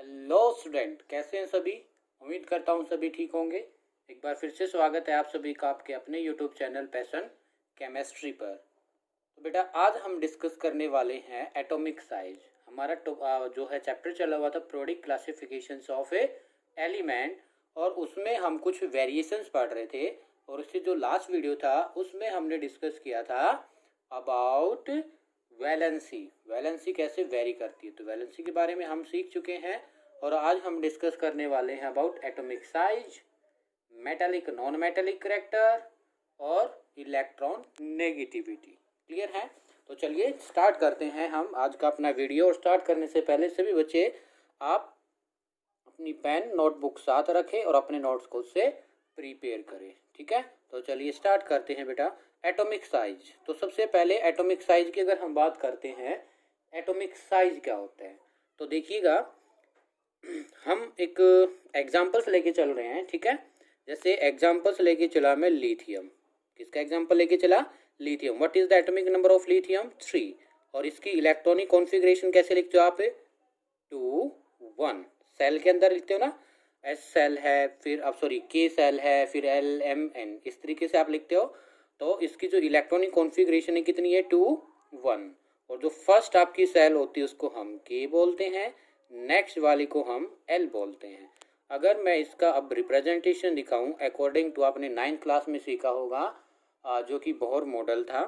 Hello student, कैसे हैं सभी। उम्मीद करता हूँ सभी ठीक होंगे। एक बार फिर से स्वागत है आप सभी का आपके अपने यूट्यूब चैनल पैशन केमिस्ट्री पर। तो बेटा आज हम डिस्कस करने वाले हैं एटॉमिक साइज। हमारा जो है चैप्टर चला हुआ था प्रोडिक क्लासिफिकेशंस ऑफ ए एलिमेंट, और उसमें हम कुछ वेरिएशंस पढ़ रहे थे। और उससे जो लास्ट वीडियो था उसमें हमने डिस्कस किया था अबाउट वैलेंसी कैसे वेरी करती है। तो वैलेंसी के बारे में हम सीख चुके हैं और आज हम डिस्कस करने वाले हैं about atomic size, metallic non metallic character और इलेक्ट्रॉन नेगेटिविटी। क्लियर है? तो चलिए स्टार्ट करते हैं हम आज का अपना वीडियो। और स्टार्ट करने से पहले सभी बच्चे आप अपनी पेन नोटबुक साथ रखें और अपने नोट्स को उससे प्रिपेयर करें। ठीक है, तो चलिए स्टार्ट करते हैं बेटा। एटॉमिक साइज, तो सबसे पहले एटॉमिक साइज की अगर हम बात करते हैं, एटॉमिक साइज क्या होता है तो देखिएगा, हम एक एग्जांपल्स लेके चल रहे हैं। ठीक है, जैसे एग्जांपल्स लेके चला मैं लिथियम। किसका एग्जांपल लेके चला? Lithium. What is the atomic number of lithium? 3। और इसकी इलेक्ट्रॉनिक कॉन्फ़िगरेशन कैसे लिखते हो आप? 2 1। सेल के अंदर लिखते हो ना, एस सेल है, फिर अब सॉरी के सेल है, फिर एल एम एन, इस तरीके से आप लिखते हो। तो इसकी जो इलेक्ट्रॉनिक कॉन्फ़िगरेशन है कितनी है? 2 1। और जो फर्स्ट आपकी सेल होती है उसको हम के बोलते हैं, नेक्स्ट वाली को हम एल बोलते हैं। अगर मैं इसका अब रिप्रेजेंटेशन दिखाऊं अकॉर्डिंग टू आपने 9th क्लास में सीखा होगा जो कि बोहर मॉडल था,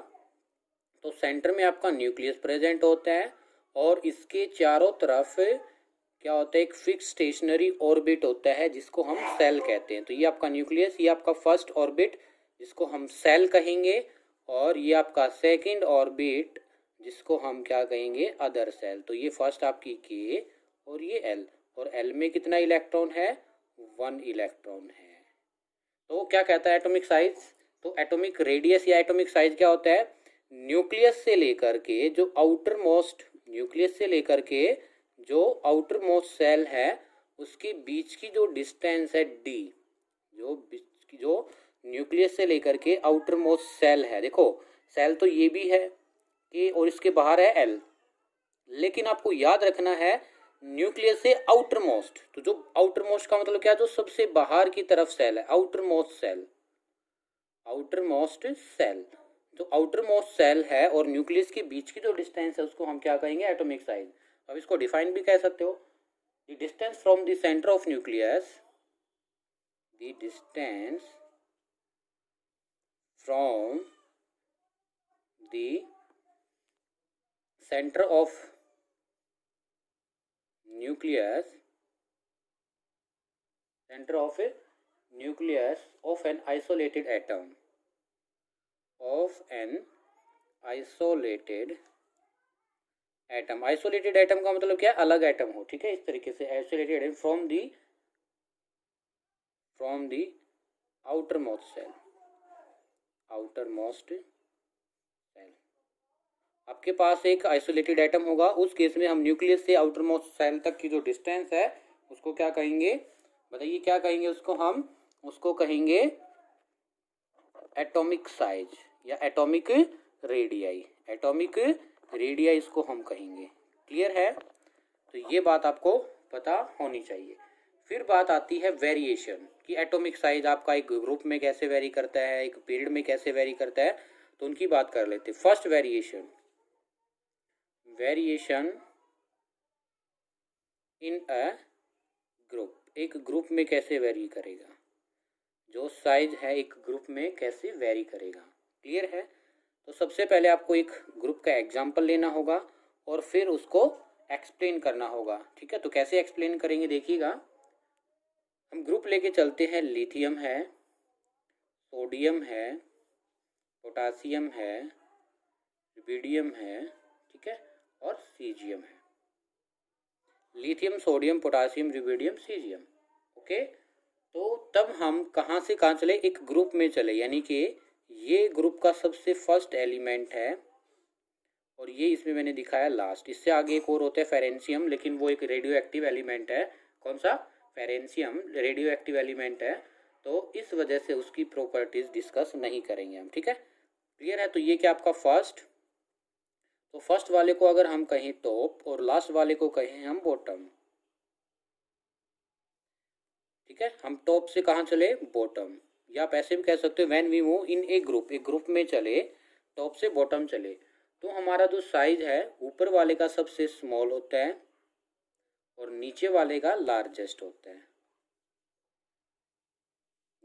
तो सेंटर में आपका न्यूक्लियस प्रेजेंट होता है और इसके चारों तरफ क्या होता है? एक फिक्स स्टेशनरी ऑर्बिट होता है जिसको हम सेल कहते हैं। तो ये आपका न्यूक्लियस, ये आपका फर्स्ट ऑर्बिट जिसको हम सेल कहेंगे, और ये आपका सेकंड ऑर्बिट जिसको हम क्या कहेंगे? Other cell. तो ये फर्स्ट आपकी के और ये एल, और एल में कितना इलेक्ट्रॉन है? 1 इलेक्ट्रॉन है। तो क्या कहता है एटॉमिक साइज? तो एटॉमिक रेडियस या एटॉमिक साइज क्या होता है? न्यूक्लियस से लेकर के जो आउटर मोस्ट, न्यूक्लियस से लेकर के जो आउटर मोस्ट सेल है उसके बीच की जो डिस्टेंस है डी, जो न्यूक्लियस से लेकर के आउटर मोस्ट सेल है, देखो सेल तो ये भी है कि, और इसके बाहर है एल, लेकिन आपको याद रखना है न्यूक्लियस से आउटर मोस्ट। तो जो आउटर मोस्ट का मतलब क्या है? जो सबसे बाहर की तरफ सेल है, outermost cell. Outermost cell, जो आउटर मोस्ट सेल है और न्यूक्लियस के बीच की जो डिस्टेंस है उसको हम क्या कहेंगे? Atomic size. अब इसको डिफाइन भी कह सकते हो, the distance from the centre of nucleus, the distance from the centre of nucleus, center of a nucleus of an isolated atom, of an isolated atom। isolated atom का मतलब क्या है? अलग एटम हो। ठीक है, इस तरीके से isolated atom from the outermost cell, outermost cell। आपके पास एक आइसोलेटेड एटम होगा, उस केस में हम न्यूक्लियस से आउटर मोस्ट सेल तक की जो डिस्टेंस है उसको क्या कहेंगे? बताइए क्या कहेंगे उसको? हम उसको कहेंगे एटॉमिक साइज या एटॉमिक रेडियाई। एटॉमिक रेडियाई इसको हम कहेंगे। क्लियर है? तो ये बात आपको पता होनी चाहिए। फिर बात आती है वेरिएशन कि एटॉमिक साइज आपका एक ग्रुप में कैसे वेरी करता है, एक पीरियड में कैसे वेरी करता है। तो उनकी बात कर लेते हैं। First variation in a group, एक ग्रुप में कैसे वेरी करेगा, जो साइज है एक ग्रुप में कैसे वेरी करेगा। क्लियर है? तो सबसे पहले आपको एक ग्रुप का एग्जांपल लेना होगा और फिर उसको एक्सप्लेन करना होगा। ठीक है, तो कैसे एक्सप्लेन करेंगे देखिएगा। हम ग्रुप लेके चलते हैं, लिथियम है, सोडियम है, पोटासियम है, रुबिडियम है, ठीक है, और सीजियम है। Lithium, sodium, potassium, rubidium, caesium. Okay, तो तब हम कहाँ से कहाँ चले? एक ग्रुप में चले, यानी कि ये ग्रुप का सबसे फर्स्ट एलिमेंट है और ये इसमें मैंने दिखाया लास्ट। इससे आगे एक और होता है फेरेंशियम, लेकिन वो एक रेडियो एक्टिव एलिमेंट है। कौन सा? फेरेंशियम रेडियो एक्टिव एलिमेंट है, तो इस वजह से उसकी प्रॉपर्टीज डिस्कस नहीं करेंगे हम। ठीक है, क्लियर है? तो ये क्या आपका फर्स्ट, तो फर्स्ट वाले को अगर हम कहें टॉप और लास्ट वाले को कहें हम बॉटम। ठीक है, हम टॉप से कहाँ चले, बॉटम, या आप ऐसे भी कह सकते हो when we move in a group, एक ग्रुप में चले, टॉप से बॉटम चले, तो हमारा जो साइज है ऊपर वाले का सबसे स्मॉल होता है और नीचे वाले का लार्जेस्ट होता है।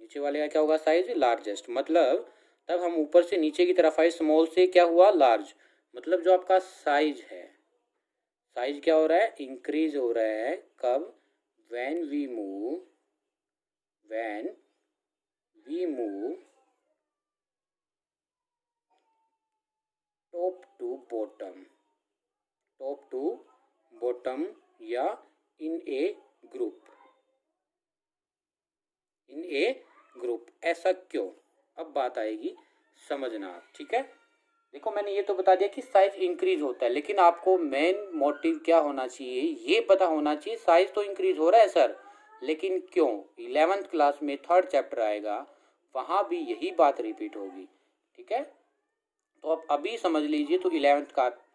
नीचे वाले का क्या होगा, साइज लार्जेस्ट, मतलब तब हम ऊपर से नीचे की तरफ आए, स्मॉल से क्या हुआ, लार्ज, मतलब जो आपका साइज है, साइज क्या हो रहा है, इंक्रीज हो रहा है, कब, when we move top to bottom, top to bottom, या in a group, in a group, ऐसा क्यों, अब बात आएगी समझना आप, ठीक है। देखो मैंने ये तो बता दिया कि साइज इंक्रीज होता है, लेकिन आपको मेन मोटिव क्या होना चाहिए, ये पता होना चाहिए साइज तो इंक्रीज हो रहा है सर, लेकिन क्यों। 11th क्लास में 3rd चैप्टर आएगा, वहाँ भी यही बात रिपीट होगी, ठीक है। तो आप अभी समझ लीजिए तो 11th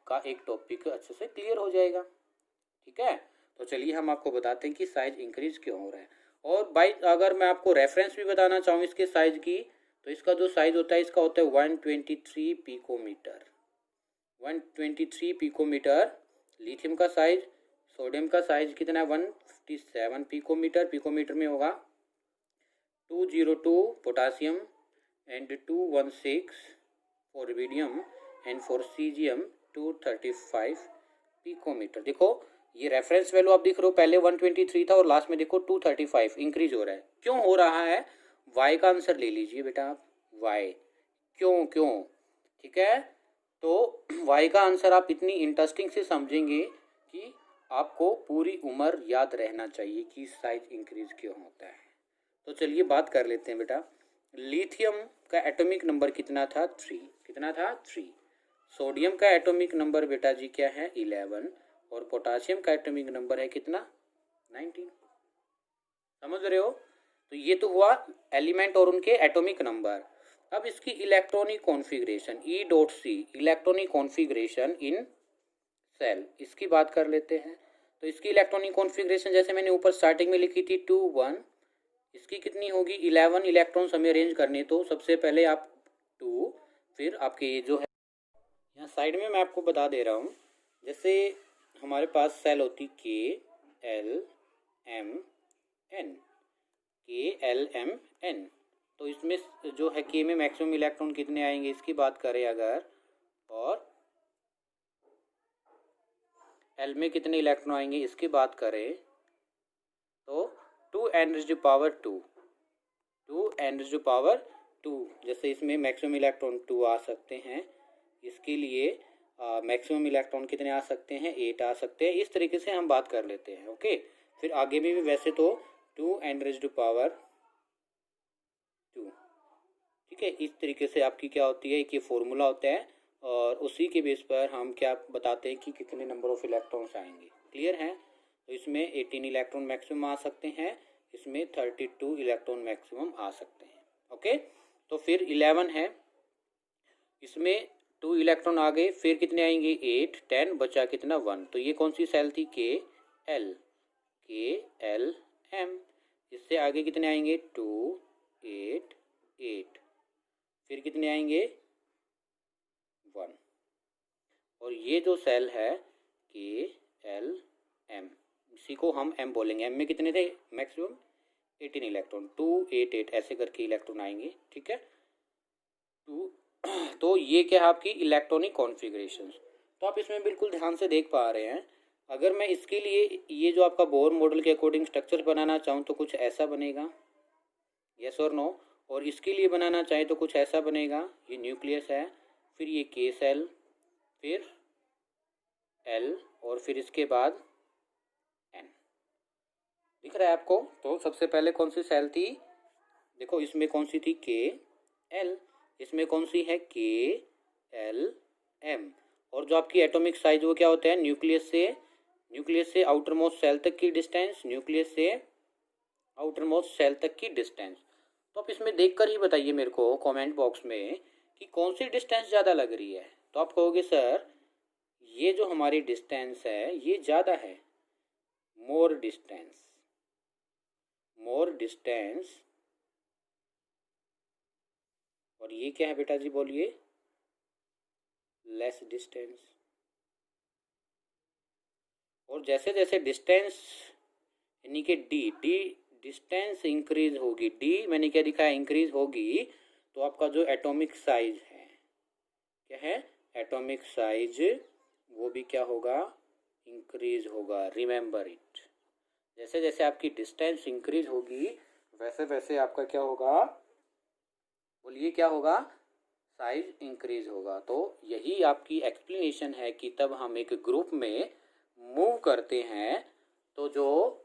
का एक टॉपिक अच्छे से क्लियर हो जाएगा, ठीक है। तो चलिए हम आपको बताते हैं कि साइज इंक्रीज क्यों हो रहा है। और बाई अगर मैं आपको रेफरेंस भी बताना चाहूँ इसके साइज की, तो इसका जो साइज होता है इसका होता है 123 पिकोमीटर, 123 पिकोमीटर लिथियम का साइज। सोडियम का साइज कितना है, 157 पिकोमीटर, पिकोमीटर में होगा। 202 potassium and 216 for rubidium and for caesium 235 picometre. देखो ये रेफरेंस वैल्यू आप देख रहे हो, पहले 123 था और लास्ट में देखो 235, इंक्रीज हो रहा है। क्यों हो रहा है, वाई का आंसर ले लीजिए बेटा आप, वाई, क्यों क्यों, ठीक है। तो वाई का आंसर आप इतनी इंटरेस्टिंग से समझेंगे कि आपको पूरी उम्र याद रहना चाहिए कि साइज इंक्रीज क्यों होता है। तो चलिए बात कर लेते हैं बेटा। लिथियम का एटॉमिक नंबर कितना था, 3, कितना था, 3। सोडियम का एटॉमिक नंबर बेटा जी क्या है, 11, और पोटासियम का एटॉमिक नंबर है कितना, 19। समझ रहे हो। तो ये तो हुआ एलिमेंट और उनके एटॉमिक नंबर। अब इसकी electronic configuration, E.C, electronic configuration in shell, इसकी बात कर लेते हैं। तो इसकी इलेक्ट्रॉनिक कॉन्फ़िगरेशन जैसे मैंने ऊपर स्टार्टिंग में लिखी थी 2 1, इसकी कितनी होगी, 11 इलेक्ट्रॉन्स हमें अरेंज करने। तो सबसे पहले आप 2, फिर आपके ये जो है यहाँ साइड में मैं आपको बता दे रहा हूँ, जैसे हमारे पास सेल होती KLMN, KLMN, तो इसमें जो है K में मैक्सिमम इलेक्ट्रॉन कितने आएंगे इसकी बात करें अगर, और L में कितने इलेक्ट्रॉन आएंगे इसकी बात करें, तो 2n⁻², 2n⁻², जैसे इसमें मैक्सिमम इलेक्ट्रॉन 2 आ सकते हैं, इसके लिए मैक्सिमम इलेक्ट्रॉन कितने आ सकते हैं, 8 आ सकते हैं। इस तरीके से हम बात कर लेते हैं, ओके। फिर आगे में भी वैसे तो 2n⁻², ठीक है। इस तरीके से आपकी क्या होती है, एक ये फॉर्मूला होता है और उसी के बेस पर हम क्या बताते हैं कि कितने नंबर ऑफ इलेक्ट्रॉन्स आएंगे, क्लियर है। तो इसमें 18 इलेक्ट्रॉन मैक्सिमम आ सकते हैं, इसमें 32 इलेक्ट्रॉन मैक्सिमम आ सकते हैं, ओके। तो फिर 11 है, इसमें 2 इलेक्ट्रॉन आ गए, फिर कितने आएंगे, 8, 10, बचा कितना, 1। तो ये कौन सी सेल थी, KLM। इससे आगे कितने आएंगे, 2, 8, 8, फिर कितने आएंगे, 1। और ये जो सेल है KLM, इसी को हम M बोलेंगे। M में कितने थे मैक्सिमम, 18 इलेक्ट्रॉन, 2, 8, 8 ऐसे करके इलेक्ट्रॉन आएंगे, ठीक है। तो ये क्या है आपकी इलेक्ट्रॉनिक कॉन्फ़िगरेशन। तो आप इसमें बिल्कुल ध्यान से देख पा रहे हैं। अगर मैं इसके लिए ये जो आपका बोर मॉडल के अकॉर्डिंग स्ट्रक्चर बनाना चाहूँ तो कुछ ऐसा बनेगा, यस और नो। और इसके लिए बनाना चाहे तो कुछ ऐसा बनेगा, ये न्यूक्लियस है, फिर ये K सेल, फिर L, और फिर इसके बाद N, दिख रहा है आपको। तो सबसे पहले कौन सी सेल थी, देखो इसमें कौन सी थी, KL, इसमें कौन सी है, KLM। और जो आपकी एटॉमिक साइज वो क्या होता है, न्यूक्लियस से आउटर मोस्ट सेल तक की डिस्टेंस, न्यूक्लियस से आउटर मोस्ट सेल तक की डिस्टेंस। तो आप इसमें देखकर ही बताइए मेरे को कमेंट बॉक्स में कि कौन सी डिस्टेंस ज़्यादा लग रही है। तो आप कहोगे सर ये जो हमारी डिस्टेंस है ये ज़्यादा है, मोर डिस्टेंस, मोर डिस्टेंस, और ये क्या है बेटा जी बोलिए, लेस डिस्टेंस। और जैसे जैसे डिस्टेंस यानी कि डी डी डिस्टेंस इंक्रीज होगी, डी मैंने क्या दिखाया, इंक्रीज होगी, तो आपका जो एटॉमिक साइज है, क्या है, एटॉमिक साइज, वो भी क्या होगा, इंक्रीज होगा। रिमेंबर इट, जैसे जैसे आपकी डिस्टेंस इंक्रीज होगी वैसे वैसे आपका क्या होगा, बोलिए क्या होगा, साइज इंक्रीज होगा। तो यही आपकी एक्सप्लेनेशन है कि तब हम एक ग्रुप में मूव करते हैं तो जो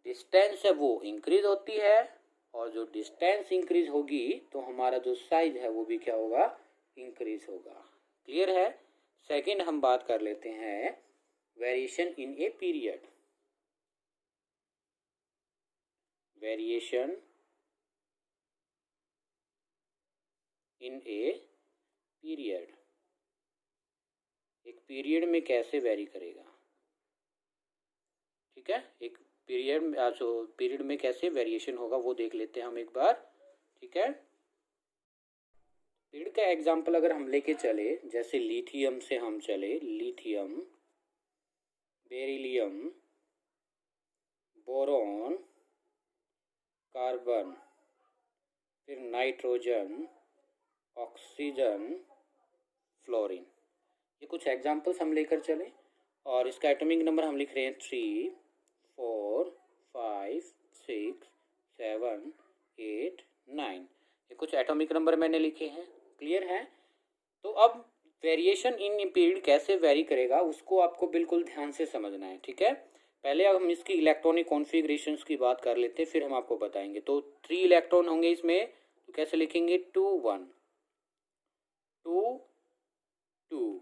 डिस्टेंस है वो इंक्रीज होती है, और जो डिस्टेंस इंक्रीज होगी तो हमारा जो साइज है वो भी क्या होगा, इंक्रीज होगा। क्लियर है। सेकंड हम बात कर लेते हैं variation in a period. Variation in a period, एक पीरियड में कैसे वेरी करेगा, ठीक है, एक पीरियड में जो पीरियड में कैसे वेरिएशन होगा वो देख लेते हैं हम एक बार, ठीक है। पीरियड का एग्जांपल अगर हम लेके चले, जैसे लिथियम से हम चले, लिथियम, बेरिलियम, बोरॉन, कार्बन, फिर नाइट्रोजन, ऑक्सीजन, फ्लोरीन, ये कुछ एग्जांपल्स हम लेकर चले, और इसका एटॉमिक नंबर हम लिख रहे हैं 3, 4, 5, 6, 7, 8, 9, ये कुछ एटॉमिक नंबर मैंने लिखे हैं। क्लियर है। तो अब वेरिएशन इन पीरियड कैसे वेरी करेगा उसको आपको बिल्कुल ध्यान से समझना है, ठीक है। पहले अब हम इसकी इलेक्ट्रॉनिक कॉन्फ़िगरेशंस की बात कर लेते हैं, फिर हम आपको बताएंगे। तो 3 इलेक्ट्रॉन होंगे इसमें, तो कैसे लिखेंगे, 2 1, 2 2,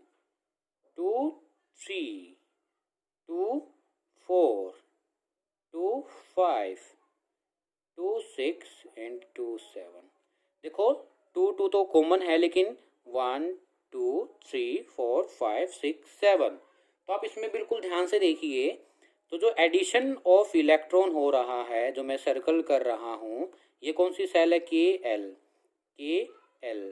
2 3, 2 4, 2 5, 2 6 एंड 2 7। देखो 2 2 तो कॉमन है, लेकिन 1 2 3 4 5 6 7, तो आप इसमें बिल्कुल ध्यान से देखिए। तो जो एडिशन ऑफ इलेक्ट्रॉन हो रहा है, जो मैं सर्कल कर रहा हूँ, ये कौन सी सेल है, के एल, के एल,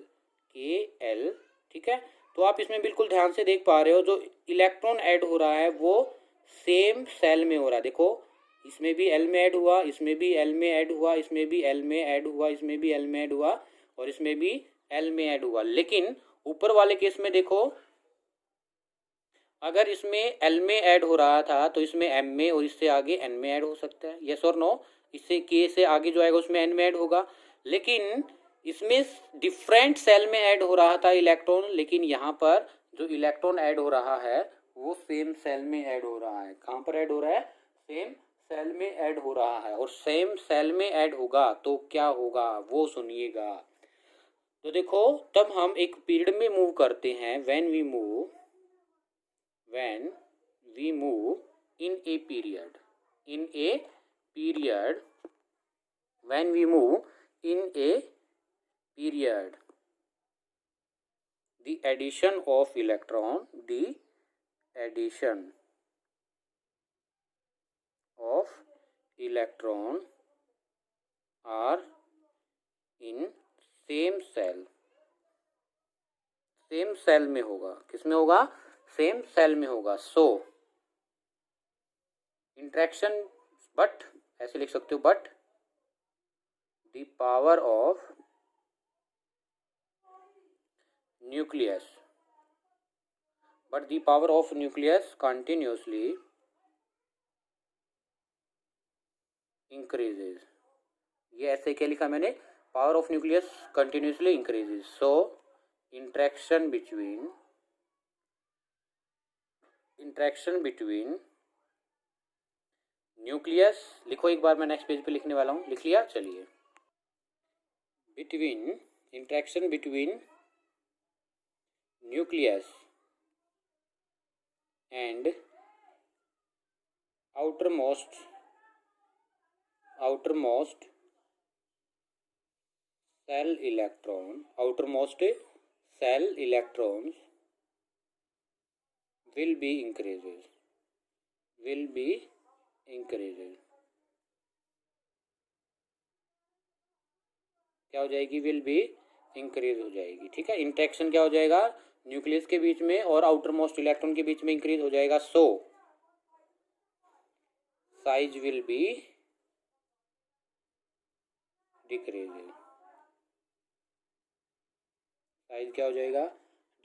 के एल, ठीक है। तो आप इसमें बिल्कुल ध्यान से देख पा रहे हो, जो इलेक्ट्रॉन ऐड हो रहा है वो सेम सेल में हो रहा है। देखो इसमें भी एल में ऐड हुआ, इसमें भी एल में ऐड हुआ, इसमें भी एल में ऐड हुआ, इसमें भी एल में ऐड हुआ, और इसमें भी एल में ऐड हुआ। लेकिन ऊपर वाले केस में देखो, अगर इसमें एल में ऐड हो रहा था तो इसमें एम में और इससे आगे एन में ऐड हो सकता है, यस और नो। इससे के से आगे जो आएगा उसमें एन में ऐड होगा। लेकिन इसमें डिफरेंट सेल में ऐड हो रहा था इलेक्ट्रॉन, लेकिन यहाँ पर जो इलेक्ट्रॉन ऐड हो रहा है वो सेम सेल में ऐड हो रहा है। कहाँ पर ऐड हो रहा है, सेम सेल में ऐड हो रहा है। और सेम सेल में ऐड होगा तो क्या होगा वो सुनिएगा। तो देखो तब हम एक पीरियड में मूव करते हैं, when we move in a period, in a period, when we move in a period, the addition of electron, the addition of electron are in same cell, same cell में होगा। किसमें होगा, same cell में होगा। सो interaction, but ऐसे लिख सकते हो, but the power of nucleus, but the power of nucleus continuously increases। ये ऐसे क्या लिखा मैंने, power of nucleus continuously increases. So interaction between nucleus, लिखो एक बार, मैं नेक्स्ट पेज पे लिखने वाला हूँ, लिख लिया, चलिए। Interaction between nucleus and outermost cell electrons will be increases, क्या हो जाएगी, विल बी इंक्रीज हो जाएगी। ठीक है, इंटरेक्शन क्या हो जाएगा, न्यूक्लियस के बीच में और आउटर मोस्ट इलेक्ट्रॉन के बीच में इंक्रीज हो जाएगा। So size will be decrease, size क्या हो जाएगा,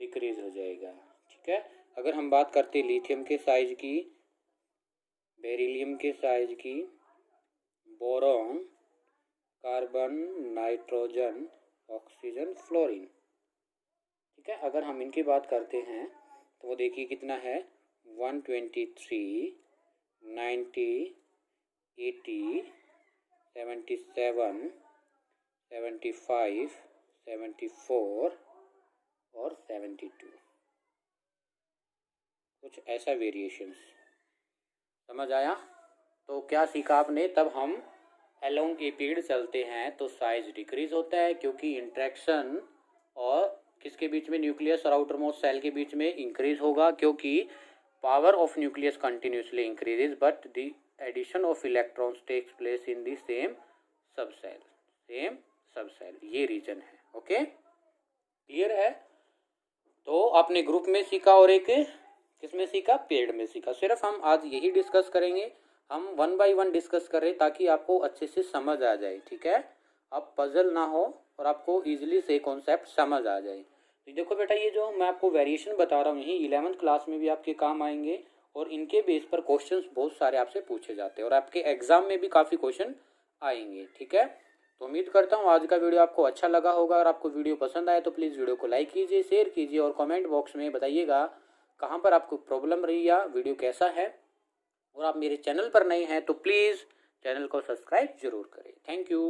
डिक्रीज हो जाएगा। ठीक है, अगर हम बात करते लिथियम के साइज की, बेरिलियम के साइज की, boron, carbon, nitrogen, oxygen, fluorine. ठीक है, अगर हम इनकी बात करते हैं तो वो देखिए कितना है, 123, 90, 80, 77, 75, 74 और 72, कुछ ऐसा वेरिएशंस। समझ आया? तो क्या सीखा आपने, तब हम अलोंग ए पीरियड चलते हैं तो साइज डिक्रीज होता है, क्योंकि इंट्रैक्शन और किसके बीच में, न्यूक्लियस और आउटर मोस्ट सेल के बीच में इंक्रीज होगा, क्योंकि power of nucleus continuously increases but the addition of electrons takes place in the same subshell, ये रीजन है। ओके, क्लियर है? तो आपने ग्रुप में सीखा और एक किसमें सीखा, पेड में सीखा। सिर्फ हम आज यही डिस्कस करेंगे, हम 1 बाय 1 डिस्कस कर रहे हैं ताकि आपको अच्छे से समझ आ जाए। ठीक है, आप पजल ना हो और आपको इजीली से कॉन्सेप्ट समझ आ जाए। तो देखो बेटा, ये जो मैं आपको वेरिएशन बता रहा हूँ यही 11th क्लास में भी आपके काम आएंगे और इनके बेस पर क्वेश्चंस बहुत सारे आपसे पूछे जाते हैं और आपके एग्जाम में भी काफ़ी क्वेश्चन आएंगे। ठीक है, तो उम्मीद करता हूँ आज का वीडियो आपको अच्छा लगा होगा। और आपको वीडियो पसंद आए तो प्लीज़ वीडियो को लाइक कीजिए, शेयर कीजिए और कमेंट बॉक्स में बताइएगा कहाँ पर आपको प्रॉब्लम रही या वीडियो कैसा है। और आप मेरे चैनल पर नए हैं तो प्लीज़ चैनल को सब्सक्राइब जरूर करें। Thank you.